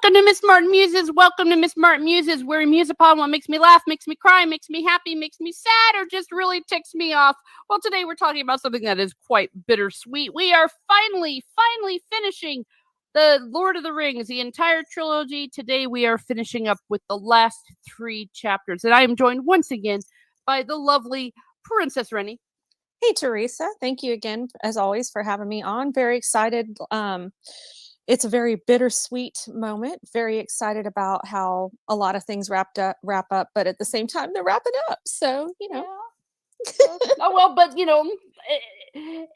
Welcome to Miss Martin Muses. Welcome to Miss Martin Muses, where we muse upon what makes me laugh, makes me cry, makes me happy, makes me sad, or just really ticks me off. Well, today we're talking about something that is quite bittersweet. We are finally finishing the Lord of the Rings, the entire trilogy. Today we are finishing up with the last 3 chapters. And I am joined once again by the lovely Princess Rennie. Hey, Teresa. Thank you again, as always, for having me on. Very excited. It's a very bittersweet moment. Very excited about how a lot of things wrap up, but at the same time, they're wrapping up. So, Yeah. But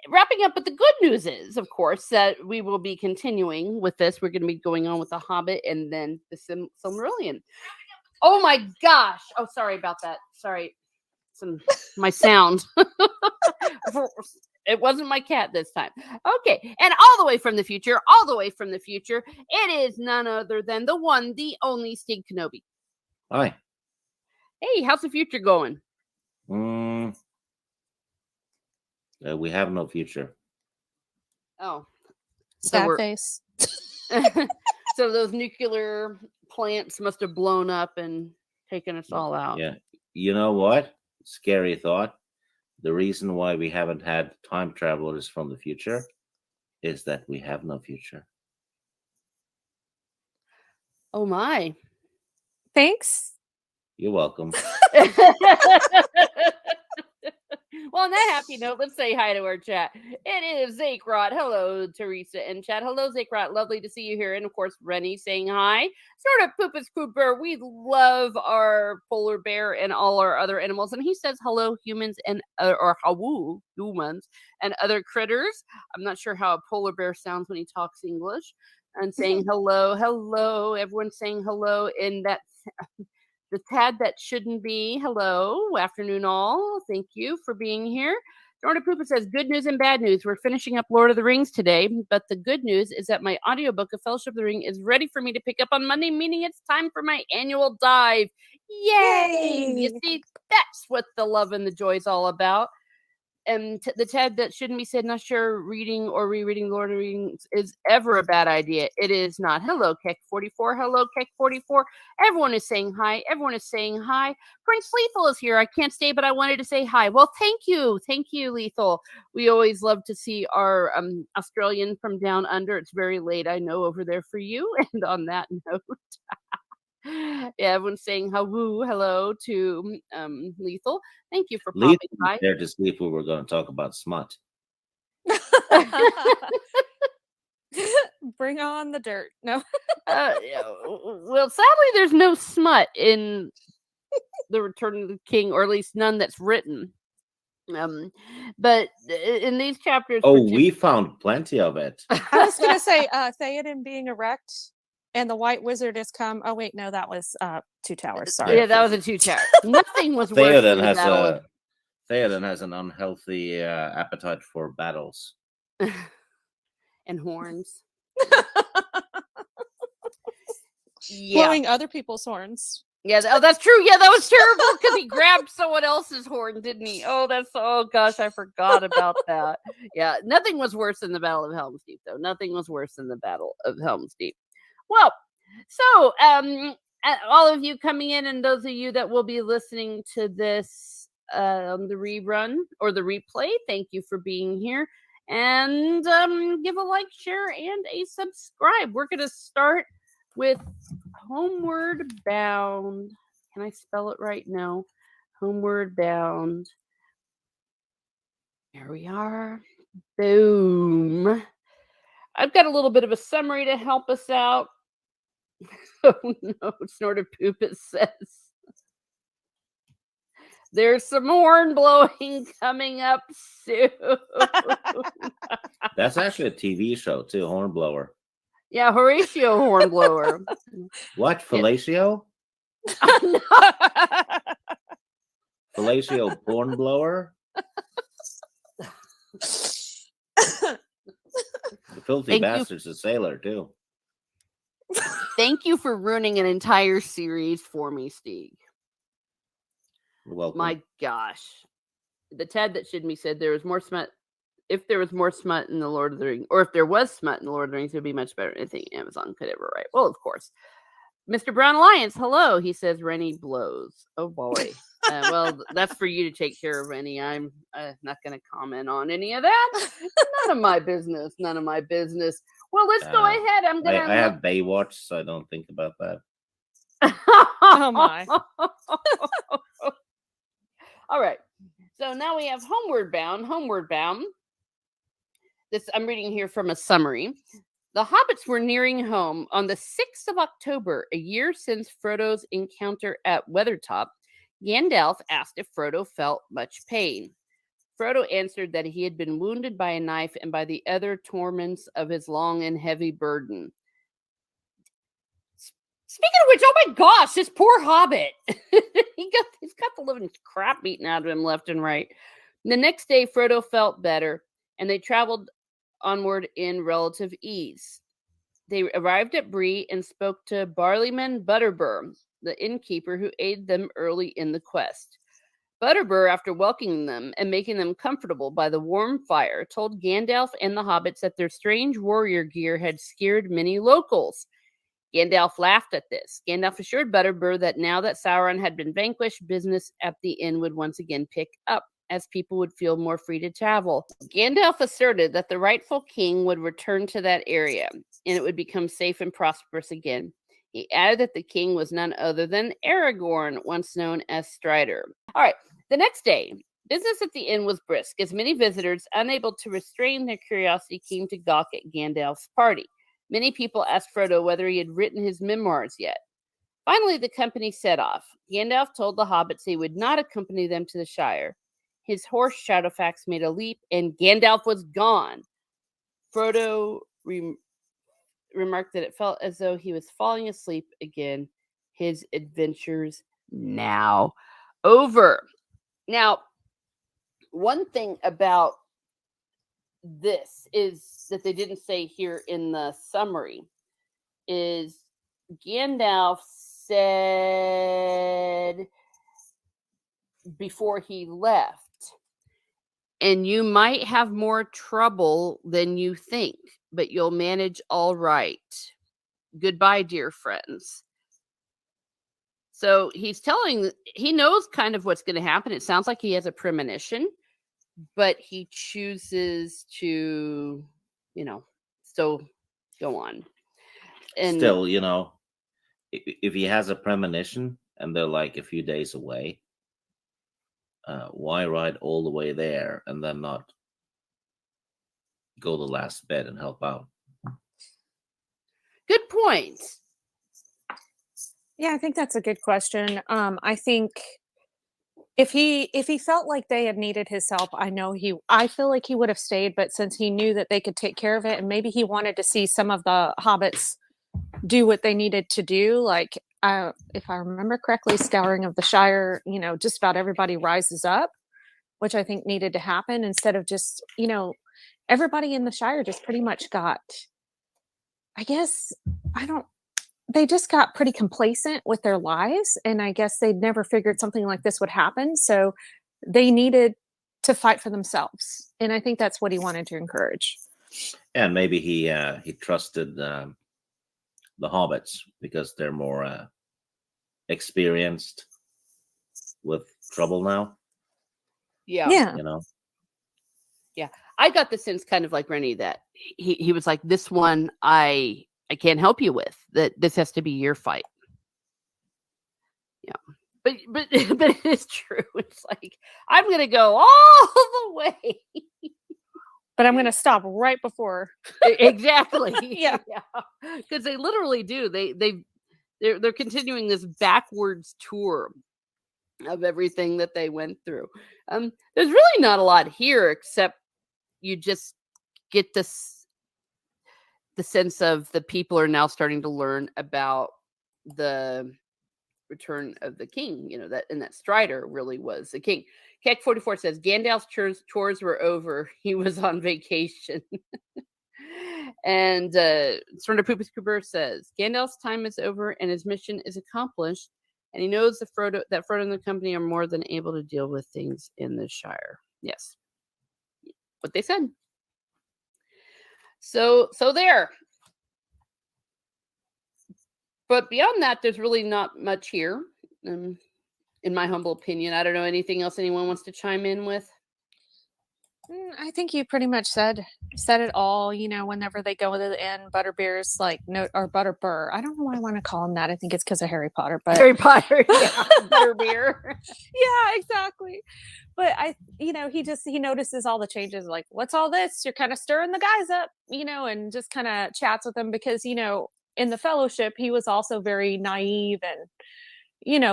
wrapping up, but the good news is, of course, that we will be continuing with this. We're going to be going on with The Hobbit and then the Silmarillion. Oh my gosh. Oh, sorry about that. Sorry. My sound. It wasn't my cat this time. Okay. And all the way from the future, it is none other than the one, the only Stig Kenobi. Hi. Hey, how's the future going? We have no future. Oh. Sad face. So those nuclear plants must have blown up and taken us all out. Yeah. You know what? Scary thought. The reason why we haven't had time travelers from the future is that we have no future. Oh my. Thanks. You're welcome. Well, on that happy note, let's say hi to our chat. It is Zakrot. Hello, Teresa in chat. Hello, Zakrot. Lovely to see you here. And of course, Rennie saying hi. Sort of Poopus Pooper. We love our polar bear and all our other animals. And he says hello, humans and or hawoo, humans and other critters. I'm not sure how a polar bear sounds when he talks English. And saying hello. Everyone's saying hello in that. The tad that shouldn't be. Hello. Afternoon all. Thank you for being here. Jordan Poopa says, good news and bad news. We're finishing up Lord of the Rings today, but the good news is that my audiobook of Fellowship of the Ring is ready for me to pick up on Monday, meaning it's time for my annual dive. Yay! You see, that's what the love and the joy is all about. And the Ted that shouldn't be said, not sure reading or rereading Lord of the Rings is ever a bad idea. It is not. Hello, Keck44. Hello, Keck44. Everyone is saying hi. Prince Lethal is here. I can't stay, but I wanted to say hi. Well, thank you. Thank you, Lethal. We always love to see our Australian from down under. It's very late, I know, over there for you. And on that note... Yeah, everyone's saying hello to Lethal. Thank you for popping by. There to see if we were going to talk about smut. Bring on the dirt. No. Well, sadly, there's no smut in The Return of the King, or at least none that's written. But in these chapters... we found plenty of it. I was going to say, Theoden being erect... And the White Wizard has come. Oh wait, no, that was Two Towers. Sorry. Yeah, that was a Two Towers. Nothing was worse than Theoden has an unhealthy appetite for battles and horns. Blowing other people's horns. Yeah, that's true. Yeah, that was terrible because he grabbed someone else's horn, didn't he? Oh gosh, I forgot about that. Yeah, nothing was worse than the Battle of Helm's Deep, though. Nothing was worse than the Battle of Helm's Deep. Well, so all of you coming in, and those of you that will be listening to this the rerun or the replay, thank you for being here. And give a like, share, and a subscribe. We're going to start with Homeward Bound. Can I spell it right now? Homeward Bound. Here we are. Boom. I've got a little bit of a summary to help us out. Oh no, Snorted Poop, it says. There's some horn blowing coming up soon. That's actually a TV show too, Hornblower. Yeah, Horatio Hornblower. What, fellatio? No. Fellatio Hornblower? The filthy bastard's a sailor too. Thank you for ruining an entire series for me, Steve. You're welcome. My gosh. The Ted that should be said there was more smut if there was more smut in the Lord of the Rings, or if there was smut in the Lord of the Rings, it would be much better than anything Amazon could ever write. Well, of course. Mr. Brown Alliance, hello. He says Rennie blows. Oh boy. Well, that's for you to take care of, Rennie. I'm not going to comment on any of that. None of my business. None of my business. Well, let's go ahead. I'm going to. I have Baywatch, so I don't think about that. Oh my. All right. So now we have Homeward Bound. Homeward Bound. This I'm reading here from a summary. The hobbits were nearing home on the 6th of October, a year since Frodo's encounter at Weathertop. Gandalf asked if Frodo felt much pain. Frodo answered that he had been wounded by a knife and by the other torments of his long and heavy burden. Speaking of which, oh my gosh, this poor hobbit. he's got the living crap beaten out of him left and right. The next day, Frodo felt better, and they traveled onward in relative ease. They arrived at Bree and spoke to Barleyman Butterbur, the innkeeper who aided them early in the quest. Butterbur, after welcoming them and making them comfortable by the warm fire, told Gandalf and the hobbits that their strange warrior gear had scared many locals. Gandalf laughed at this. Gandalf assured Butterbur that now that Sauron had been vanquished, business at the inn would once again pick up, as people would feel more free to travel. Gandalf asserted that the rightful king would return to that area, and it would become safe and prosperous again. He added that the king was none other than Aragorn, once known as Strider. All right, the next day, business at the inn was brisk, as many visitors, unable to restrain their curiosity, came to gawk at Gandalf's party. Many people asked Frodo whether he had written his memoirs yet. Finally, the company set off. Gandalf told the hobbits he would not accompany them to the Shire. His horse Shadowfax made a leap, and Gandalf was gone. Frodo remarked that it felt as though he was falling asleep again. His adventures now over. Now, one thing about this is that they didn't say here in the summary is Gandalf said before he left, and you might have more trouble than you think, but you'll manage all right. Goodbye, dear friends. So he knows kind of what's going to happen. It sounds like he has a premonition, but he chooses to, still go on. And still, if he has a premonition and they're like a few days away, why ride all the way there and then not go the last bit and help out? Good point. Yeah, I think that's a good question. I think if he felt like they had needed his help, I feel like he would have stayed, but since he knew that they could take care of it, and maybe he wanted to see some of the hobbits do what they needed to do, like if I remember correctly, scouring of the Shire, just about everybody rises up, which I think needed to happen, instead of just, everybody in the Shire just pretty much got, they just got pretty complacent with their lives, and I guess they'd never figured something like this would happen, so they needed to fight for themselves, and I think that's what he wanted to encourage. And maybe he trusted the hobbits because they're more experienced with trouble now. Yeah. Yeah. I got the sense, kind of like Rennie, that he was like, this one I can't help you with. That this has to be your fight. Yeah. But it is true. It's like, I'm gonna go all the way. But I'm going to stop right before. Exactly. Yeah. Because they literally do. They're continuing this backwards tour of everything that they went through. There's really not a lot here, except you just get the sense of the people are now starting to learn about the return of the king. That Strider really was the king. Keck 44 says Gandalf's chores were over. He was on vacation. And Surrender Poopus Cooper says Gandalf's time is over and his mission is accomplished, and he knows that Frodo and the company are more than able to deal with things in the Shire. Yes. what they said. So there. But beyond that, there's really not much here. In my humble opinion, I don't know anything else anyone wants to chime in with. I think you pretty much said it all. Whenever they go to the end, Butterbeer's like no, or Butterbur. I don't know why I want to call him that. I think it's because of Harry Potter, but Harry Potter, yeah, Butterbeer. yeah, exactly. But he notices all the changes. Like, what's all this? You're kind of stirring the guys up, and just kind of chats with them because in the Fellowship he was also very naive and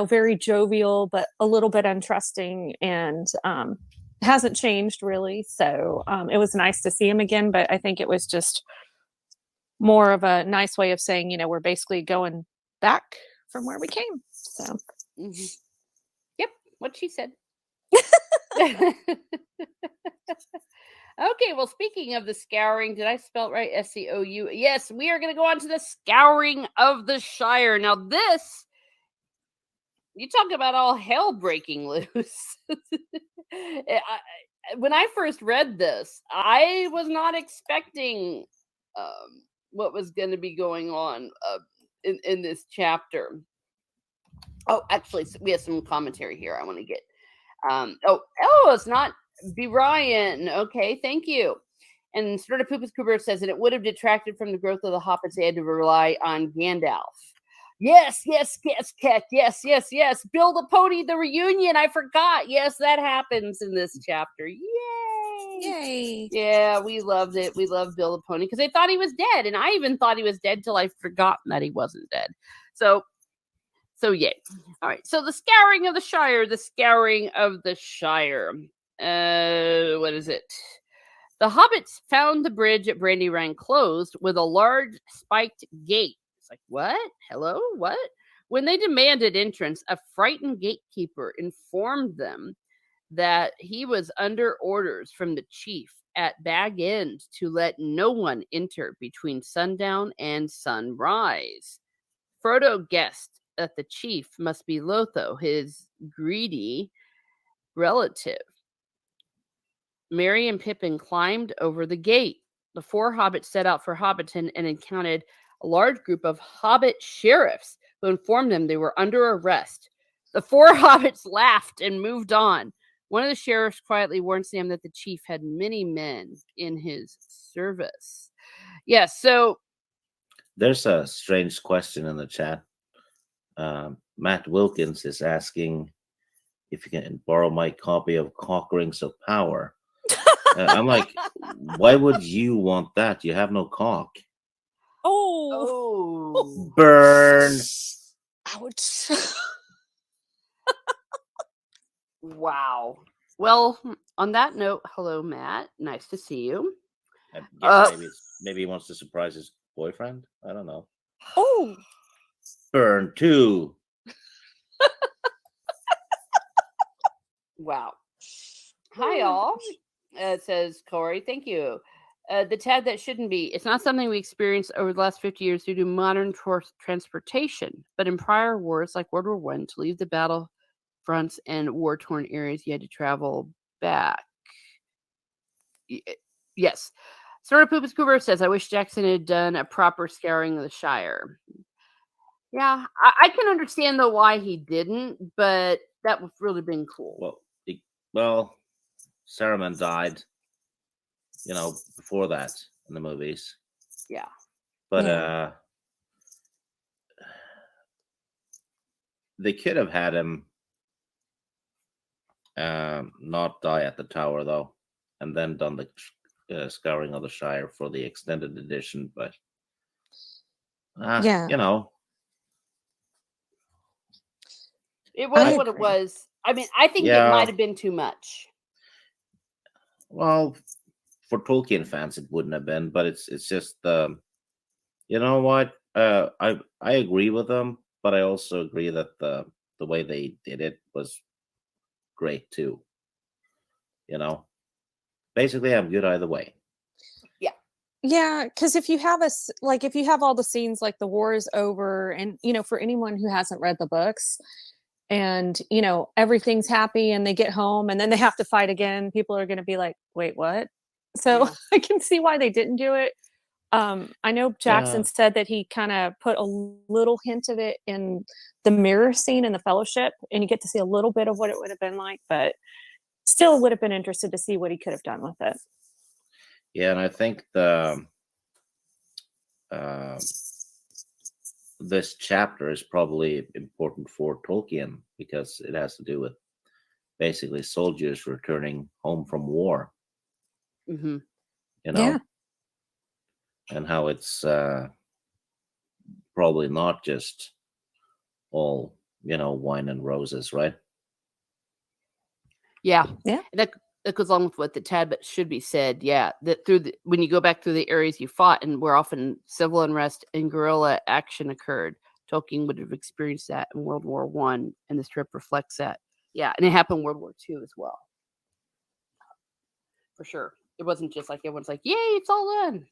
very jovial, but a little bit untrusting, and hasn't changed really. So it was nice to see him again, but I think it was just more of a nice way of saying, we're basically going back from where we came. So Yep, what she said. Okay, well, speaking of the scouring, did I spell it right? SCOU. Yes, we are going to go on to the scouring of the Shire. Now, this, you talk about all hell breaking loose. When I first read this, I was not expecting what was going to be going on in this chapter. Oh, actually, we have some commentary here I want to get. It's not B. Ryan. Okay, thank you. And sort of Poopus Cooper says that it would have detracted from the growth of the hobbits. They had to rely on Gandalf. Yes, Keck. Yes. Build a pony, the reunion. I forgot. Yes, that happens in this chapter. Yay! Yeah, we loved it. We loved Build a Pony because they thought he was dead. And I even thought he was dead till I forgotten that he wasn't dead. So yay. All right. So the scouring of the Shire. What is it? The hobbits found the bridge at Brandywine closed with a large spiked gate. It's like, what? Hello? What? When they demanded entrance, a frightened gatekeeper informed them that he was under orders from the chief at Bag End to let no one enter between sundown and sunrise. Frodo guessed that the chief must be Lotho, his greedy relative. Merry and Pippin climbed over the gate. The four hobbits set out for Hobbiton and encountered a large group of hobbit sheriffs who informed them they were under arrest. The four hobbits laughed and moved on. One of the sheriffs quietly warned Sam that the chief had many men in his service. Yes, so there's a strange question in the chat. Matt Wilkins is asking if you can borrow my copy of Cock Rings of Power. I'm like, why would you want that? You have no cock. Oh. Burn. Ouch. Wow. Well, on that note, hello, Matt. Nice to see you. I guess maybe he wants to surprise his boyfriend. I don't know. Oh. Burn too. Wow. Hi, all. Says Corey. Thank you. The tad that shouldn't be. It's not something we experienced over the last 50 years due to modern transportation. But in prior wars, like World War I, to leave the battlefronts and war-torn areas, you had to travel back. Yes. Sort of Poopus Cooper says, I wish Jackson had done a proper scouring of the Shire. Yeah, I can understand, though, why he didn't, but that would really been cool. Well, Saruman died, before that in the movies. Yeah. But they could have had him not die at the tower, though, and then done the scouring of the Shire for the extended edition. But, It was what it was. I mean, I think it might have been too much. Well, for Tolkien fans, it wouldn't have been, but it's just you know what? I agree with them, but I also agree that the way they did it was great too. Basically, I'm good either way. Yeah, because if you have all the scenes like the war is over, and for anyone who hasn't read the books, and everything's happy, and they get home, and then they have to fight again, people are going to be like, "Wait, what?" So Yeah. I can see why they didn't do it. I know Jackson Yeah, said that he kind of put a little hint of it in the mirror scene in the Fellowship, and you get to see a little bit of what it would have been like, but still would have been interested to see what he could have done with it. yeah, and I think the uh, this chapter is probably important for Tolkien because it has to do with basically soldiers returning home from war. Mm-hmm. You Yeah. know, and how it's probably not just all wine and roses, right? Yeah. Yeah. That goes along with what the tad but should be said. Yeah. That when you go back through the areas you fought and where often civil unrest and guerrilla action occurred, Tolkien would have experienced that in World War One, and the strip reflects that. Yeah, and it happened in World War II as well. For sure. It wasn't just like everyone's like, yay, it's all done.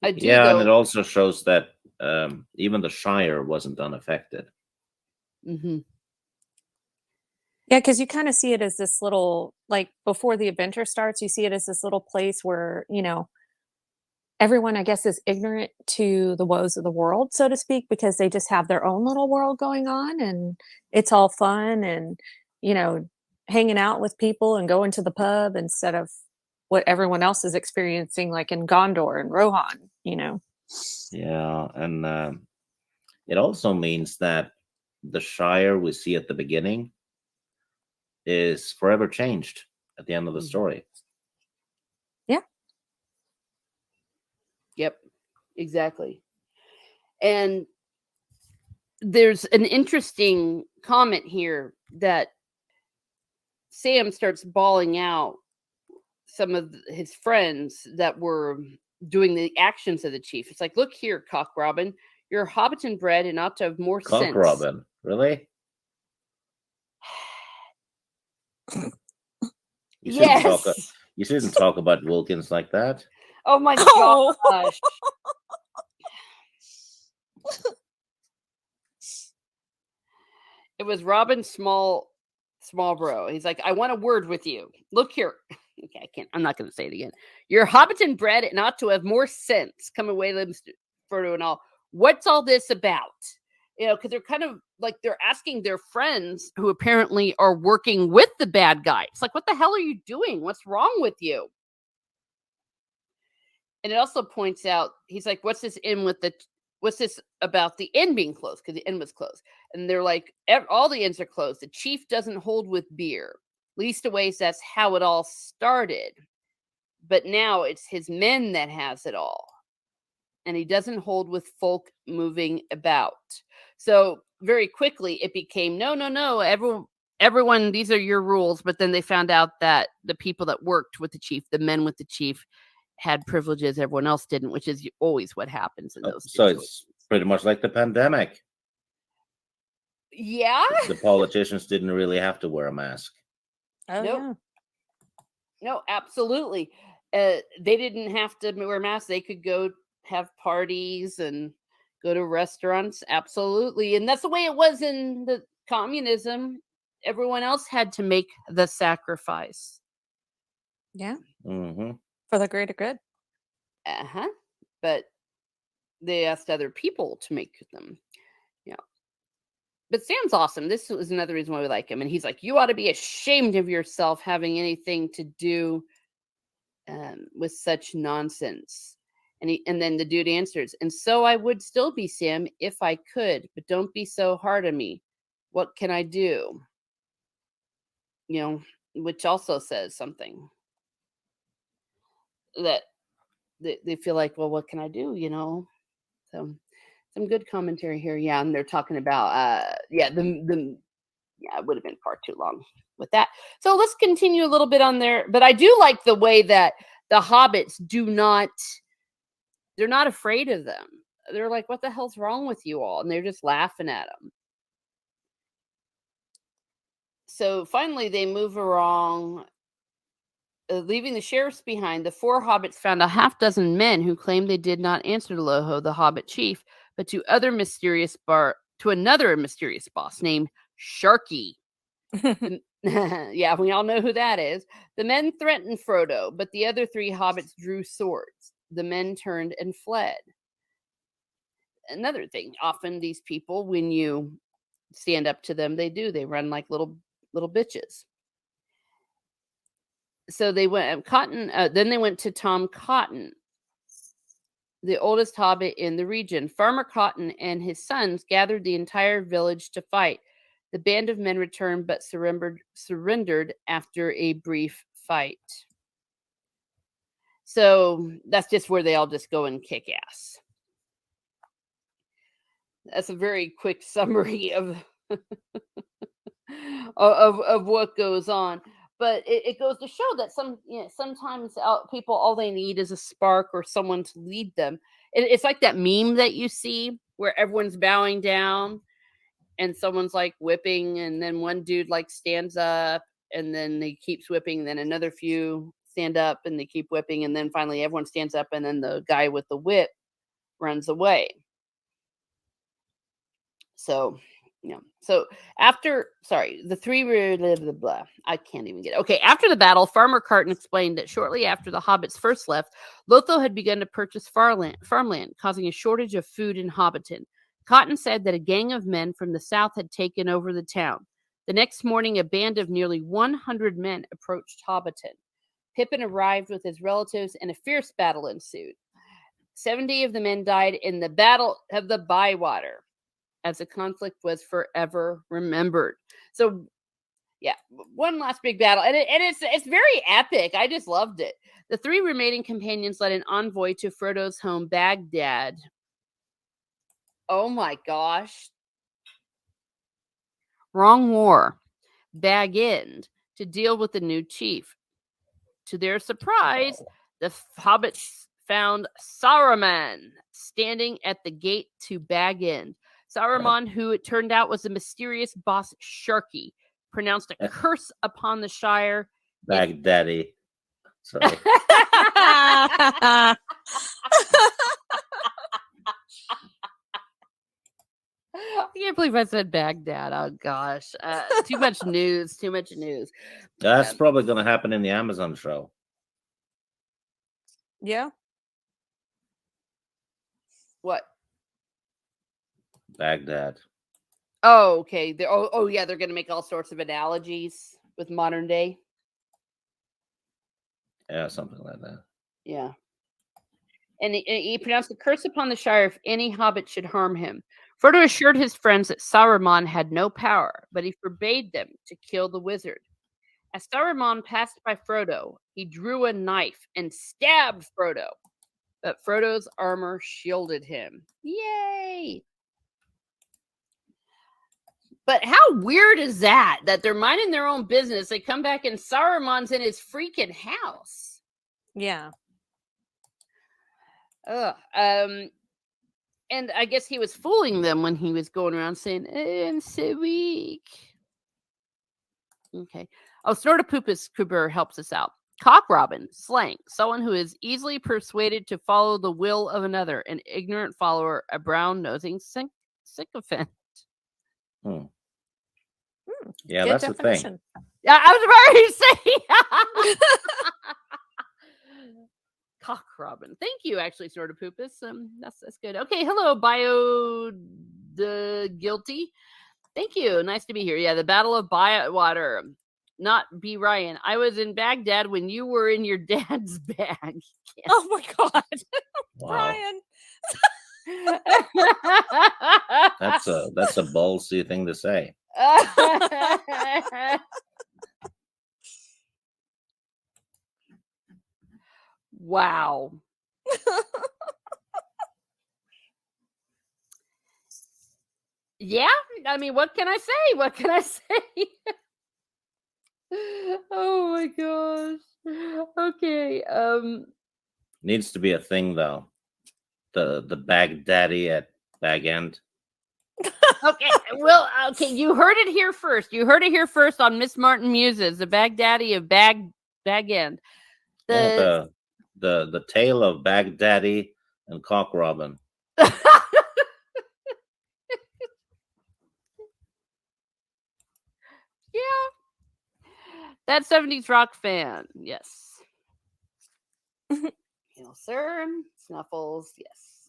I do Yeah, and it though. also shows that even the Shire wasn't unaffected. Mm-hmm. Yeah, because you kind of see it as this little, like before the adventure starts, you see it as this little place where, everyone, I guess, is ignorant to the woes of the world, so to speak, because they just have their own little world going on and it's all fun and, you know, hanging out with people and going to the pub instead of what everyone else is experiencing, like in Gondor and Rohan. Yeah, and it also means that the Shire we see at the beginning is forever changed at the end of the story. Yeah. Yep. Exactly. And there's an interesting comment here that Sam starts bawling out some of his friends that were doing the actions of the chief. It's like, look here, Cock Robin, you're Hobbiton bred and ought to have more Cock sense. Robin, really? You shouldn't talk. Yes. You shouldn't talk about Wilkins like that. Oh my Oh. gosh. It was Robin Smallbro. He's like, I want a word with you. Look here. Okay, I can't. I'm not going to say it again. You're Hobbiton bred and ought to have more sense. Come away, limbs Frodo and all. What's all this about? Because they're kind of like they're asking their friends who apparently are working with the bad guy. It's like, what the hell are you doing? What's wrong with you? And it also points out, he's like, what's this about the inn being closed? Because the inn was closed. And they're like, all the inns are closed. The chief doesn't hold with beer. Leastways, that's how it all started. But now it's his men that has it all. And he doesn't hold with folk moving about. So very quickly it became, no, everyone, these are your rules. But then they found out that the people that worked with the chief, the men with the chief, had privileges everyone else didn't, which is always what happens in those So situations. it's pretty much like the pandemic. Yeah. The politicians didn't really have to wear a mask. Oh, Nope. yeah. No, absolutely. They didn't have to wear masks. They could go have parties and go to restaurants. Absolutely. And that's the way it was in the communism. Everyone else had to make the sacrifice. Yeah. Mm-hmm. For the greater good. Uh-huh. But they asked other people to make them. Yeah. But Sam's awesome. This was another reason why we like him. And he's like, you ought to be ashamed of yourself having anything to do with such nonsense. And then the dude answers, and so I would still be, Sam, if I could, but don't be so hard on me. What can I do? Which also says something that they feel like, well, what can I do? So some good commentary here. Yeah. And they're talking about, it would have been far too long with that. So let's continue a little bit on there. But I do like the way that the hobbits they're not afraid of them. They're like, what the hell's wrong with you all? And they're just laughing at them. So finally they move along, leaving the sheriffs behind. The four hobbits found a half dozen men who claimed they did not answer to Loho, the hobbit chief, but to another mysterious boss named Sharky. The Yeah, we all know who that is. The men threatened Frodo, but the other three hobbits drew swords. The men turned and fled. Another thing, often these people, when you stand up to them, they run like little bitches. So they went Cotton. Then they went to Tom Cotton, the oldest hobbit in the region. Farmer Cotton and his sons gathered the entire village to fight. The band of men returned, but surrendered after a brief fight. So that's just where they all just go and kick ass. That's a very quick summary of of what goes on. But it goes to show that sometimes people, all they need is a spark or someone to lead them. It's like that meme that you see where everyone's bowing down and someone's like whipping, and then one dude like stands up and then he keeps whipping, and then another few stand up and they keep whipping, and then finally everyone stands up and then the guy with the whip runs away. So so the three blah, blah, blah. I can't even get it. Okay, after the battle, Farmer Carton explained that shortly after the hobbits first left, Lotho had begun to purchase farmland, causing a shortage of food in Hobbiton. Cotton said that a gang of men from the south had taken over the town. The next morning, a band of nearly 100 men approached Hobbiton. Pippin arrived with his relatives, and a fierce battle ensued. 70 of the men died in the Battle of the Bywater, as the conflict was forever remembered. So, yeah, one last big battle, and it's very epic. I just loved it. The three remaining companions led an envoy to Frodo's home, Baghdad. Oh my gosh. Wrong war. Bag End, to deal with the new chief. To their surprise, the hobbits found Saruman standing at the gate to Bag End. Saruman, who it turned out was the mysterious boss Sharky, pronounced a curse upon the Shire. Baghdaddy. Sorry. I can't believe I said Baghdad. Oh gosh, too much news. Too much news. That's probably going to happen in the Amazon show. Yeah. What? Baghdad. Oh, okay. Yeah, they're going to make all sorts of analogies with modern day. Yeah, something like that. Yeah. And he pronounced the curse upon the Shire if any hobbit should harm him. Frodo assured his friends that Saruman had no power, but he forbade them to kill the wizard. As Saruman passed by Frodo, he drew a knife and stabbed Frodo, but Frodo's armor shielded him. Yay! But how weird is that? That they're minding their own business. They come back and Saruman's in his freaking house. Yeah. Ugh. And I guess he was fooling them when he was going around saying, I'm so weak. Okay. Oh, Snortopupus Kuber helps us out. Cock Robin, slang, someone who is easily persuaded to follow the will of another, an ignorant follower, a brown-nosing sycophant. Yeah, Good that's definition. the thing. Yeah, I was about to say. Cock Robin. Thank you, actually, Snortopupus. That's good. Okay, hello, Bio the Guilty. Thank you. Nice to be here. Yeah, the Battle of Bywater. Not B. Ryan. I was in Baghdad when you were in your dad's bag. Yes. Oh my God. Wow. Brian. That's a ballsy thing to say. Wow. Yeah, I mean, what can I say? What can I say? Oh my gosh. Okay. Needs to be a thing though. The Baghdaddy at Bag End. Okay. Well, okay, you heard it here first. You heard it here first on Miss Martin Muses, the Baghdaddy of Bag End. The tale of Baghdaddy and Cock Robin. Yeah. That 70s rock fan. Yes. Sir. Snuffles. Yes.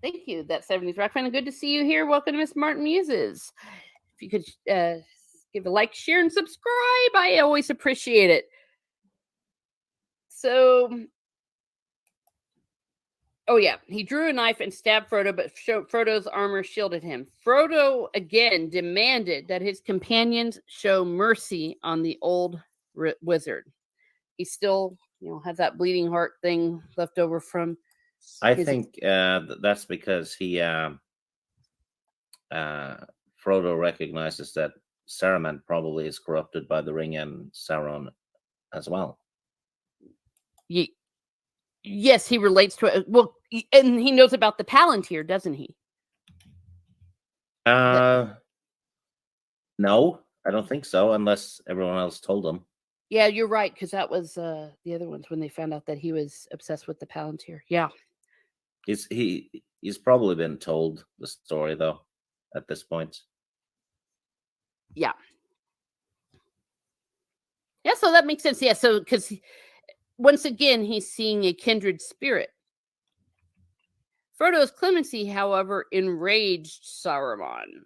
Thank you. That 70s rock fan. Good to see you here. Welcome to Miss Martin Muses. If you could give a like, share, and subscribe, I always appreciate it. So, oh yeah, he drew a knife and stabbed Frodo, but Frodo's armor shielded him. Frodo again demanded that his companions show mercy on the old wizard. He still, has that bleeding heart thing left over from. I think that's because Frodo recognizes that Saruman probably is corrupted by the ring and Sauron as well. Yes, he relates to it. Well, and he knows about the Palantir, doesn't he? No, I don't think so, unless everyone else told him. Yeah, you're right, because that was the other ones when they found out that he was obsessed with the Palantir. Yeah. He's probably been told the story, though, at this point. Yeah. Yeah, so that makes sense. Yeah, so because once again, he's seeing a kindred spirit. Frodo's clemency, however, enraged Saruman.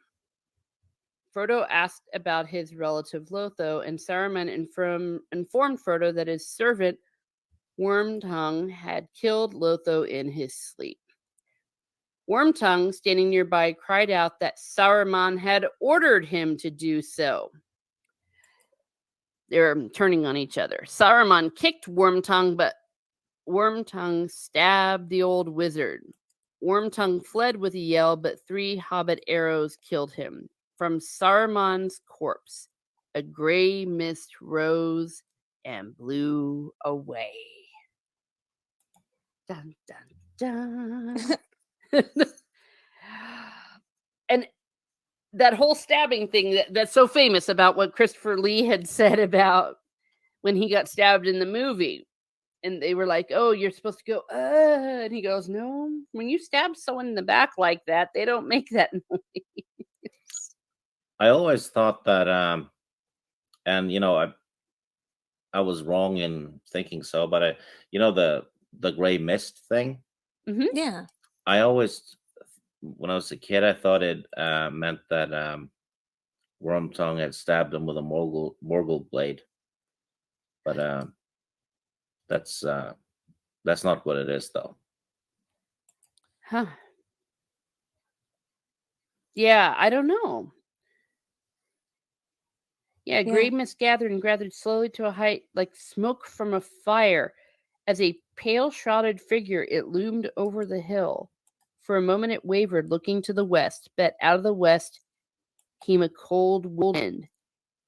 Frodo asked about his relative Lotho, and Saruman informed Frodo that his servant Wormtongue had killed Lotho in his sleep. Wormtongue, standing nearby, cried out that Saruman had ordered him to do so. They're turning on each other. Saruman kicked Wormtongue, but Wormtongue stabbed the old wizard. Wormtongue fled with a yell, but 3 hobbit arrows killed him. From Saruman's corpse, a gray mist rose and blew away. Dun, dun, dun. And that whole stabbing thing that's so famous about what Christopher Lee had said about when he got stabbed in the movie. And they were like, oh, you're supposed to go, and he goes, no, when you stab someone in the back like that, they don't make that noise. I always thought that, and I was wrong in thinking so, but the gray mist thing. Mm-hmm. Yeah. I always, when I was a kid, I thought it meant that Wormtongue had stabbed him with a Morgul blade, but that's not what it is, though. Huh. Yeah, I don't know. Yeah, gray mist gathered slowly to a height like smoke from a fire. As a pale shrouded figure, it loomed over the hill. For a moment it wavered, looking to the west, but out of the west came a cold wind,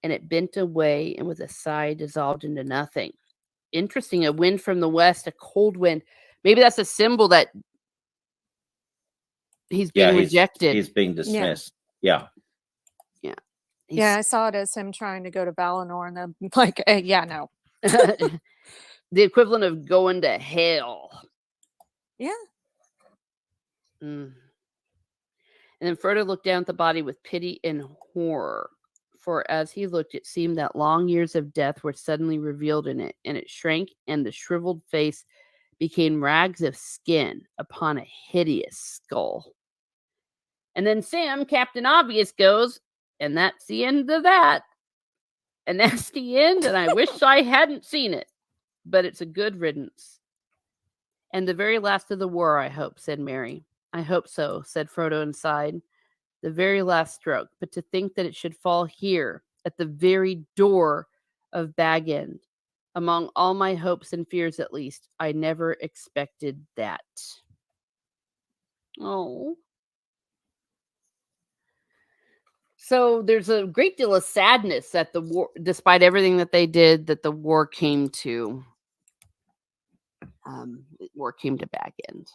and it bent away and with a sigh dissolved into nothing. Interesting, a wind from the west, a cold wind. Maybe that's a symbol that he's being rejected. He's being dismissed. Yeah. Yeah, I saw it as him trying to go to Valinor, and then like, no. The equivalent of going to hell. Yeah. And then Frodo looked down at the body with pity and horror. For as he looked, it seemed that long years of death were suddenly revealed in it, and it shrank, and the shriveled face became rags of skin upon a hideous skull. And then Sam, Captain Obvious, goes, and that's the end of that. And that's the end, and I wish I hadn't seen it. But it's a good riddance. And the very last of the war, I hope, said Merry. I hope so, said Frodo and sighed. The very last stroke. But to think that it should fall here, at the very door of Bag End. Among all my hopes and fears, at least, I never expected that. Oh. So there's a great deal of sadness that the war, despite everything that they did, that the war came to. War came to Bag End.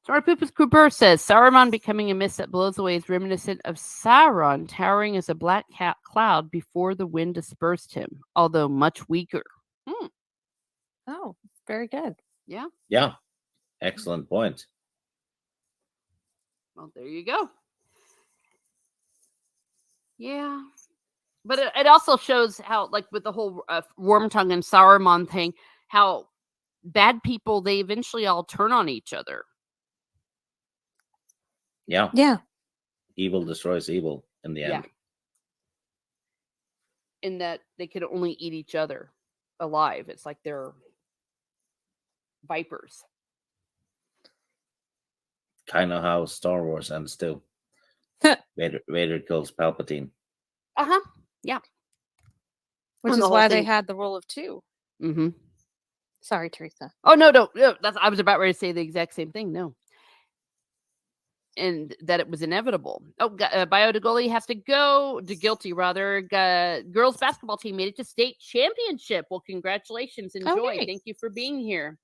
Smartpoopus Cooper says Saruman becoming a mist that blows away is reminiscent of Sauron towering as a black cloud before the wind dispersed him, although much weaker. Oh, very good. Yeah. Yeah. Excellent point. Well, there you go. Yeah. But it also shows how, like, with the whole Wormtongue and Saruman thing, how bad people, they eventually all turn on each other. Yeah. Yeah. Evil destroys evil in the end. In that they could only eat each other alive. It's like they're vipers. Kind of how Star Wars ends too. Vader kills Palpatine. Yeah. Which And is the whole why they thing. had the rule of 2. Mm-hmm. Sorry, Teresa. Oh no! I was about ready to say the exact same thing. No. And that it was inevitable. Oh, Bio DeGoli has to go. DeGuilty, rather. Girls basketball team made it to state championship. Well, congratulations. Enjoy. nice. Thank you for being here.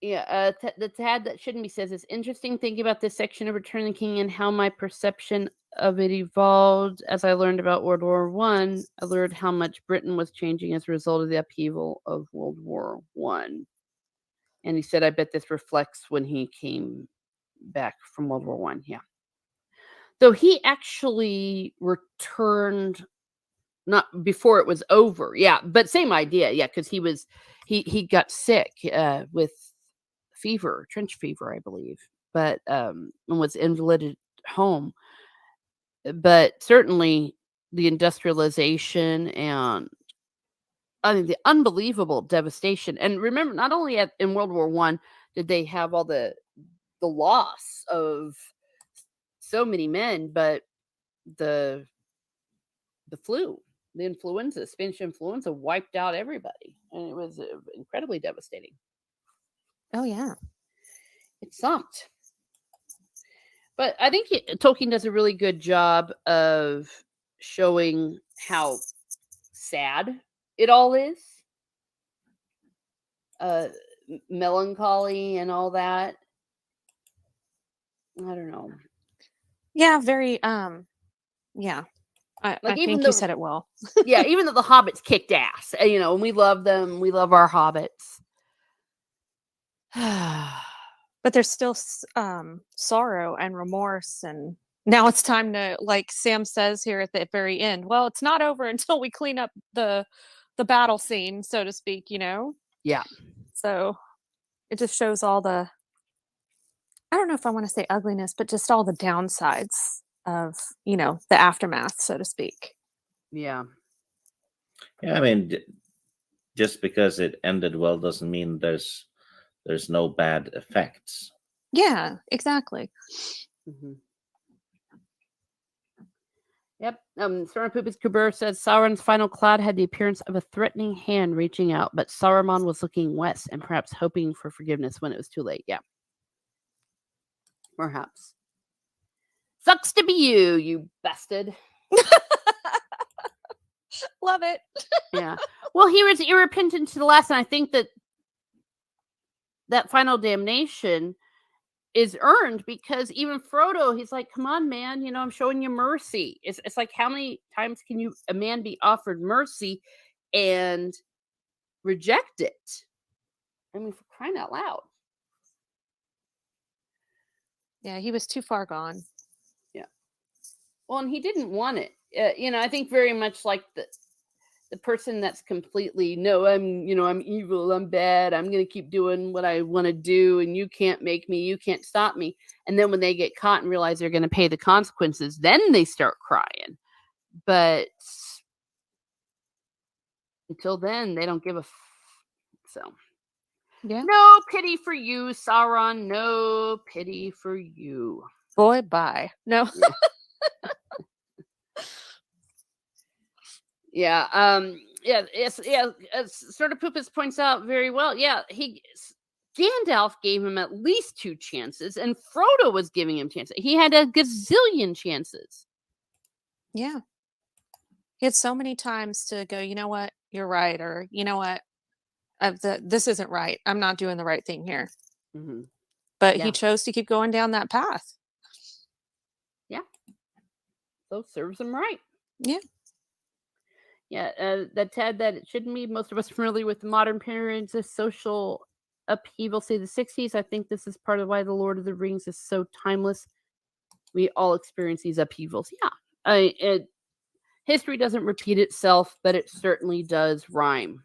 Yeah, the Tad that shouldn't be says it's interesting thinking about this section of Return of the King and how my perception of it evolved as I learned about World War One. I learned how much Britain was changing as a result of the upheaval of World War One. And he said, I bet this reflects when he came back from World War One. Yeah. So he actually returned not before it was over. Yeah, but same idea. Yeah, because he got sick with fever, trench fever, I believe, but and was invalided home. But certainly the industrialization and I think the unbelievable devastation. And remember, not only in World War One did they have all the loss of so many men, but the flu, the influenza, Spanish influenza wiped out everybody, and it was incredibly devastating. Oh yeah, it sucked. But I think Tolkien does a really good job of showing how sad it all is. Melancholy and all that. I don't know. Yeah, very yeah. I think you said it well. Yeah, even though the hobbits kicked ass, and we love them, we love our hobbits. But there's still sorrow and remorse, and now it's time to, like Sam says here at the very end, well, it's not over until we clean up the battle scene, so to speak, Yeah. So it just shows all the, I don't know if I want to say ugliness, but just all the downsides of, the aftermath, so to speak. Yeah. Yeah, I mean, just because it ended well doesn't mean there's no bad effects. Yeah, exactly. Mm-hmm. Yep. Sarapupis Kubur says Sauron's final cloud had the appearance of a threatening hand reaching out, but Saruman was looking west and perhaps hoping for forgiveness when it was too late. Yeah. Perhaps. Sucks to be you bastard. Love it. Yeah. Well, he was irrepentant to the last, and I think that final damnation is earned because even Frodo, he's like, come on, man, I'm showing you mercy. It's like, how many times can a man be offered mercy and reject it? I mean, for crying out loud. Yeah, he was too far gone. Yeah. Well, and he didn't want it. I think very much like the person that's completely, no, I'm evil, I'm bad, I'm going to keep doing what I want to do, and you can't make me, you can't stop me. And then when they get caught and realize they're going to pay the consequences, then they start crying. But until then, they don't give a so. Yeah. No pity for you, Sauron. No pity for you. Boy, bye. No. Yeah. Yeah. Yes. Yeah. Sort of Pupus points out very well. Yeah. Gandalf gave him at least 2 chances, and Frodo was giving him chances. He had a gazillion chances. Yeah. He had so many times to go, you know what, you're right, or you know what, this isn't right. I'm not doing the right thing here. Mm-hmm. But he chose to keep going down that path. Yeah. So serves him right. Yeah. Yeah. That Ted, that it shouldn't be most of us familiar with the modern periods of social upheaval, say the 60s. I think this is part of why the Lord of the Rings is so timeless. We all experience these upheavals. Yeah. History doesn't repeat itself, but it certainly does rhyme.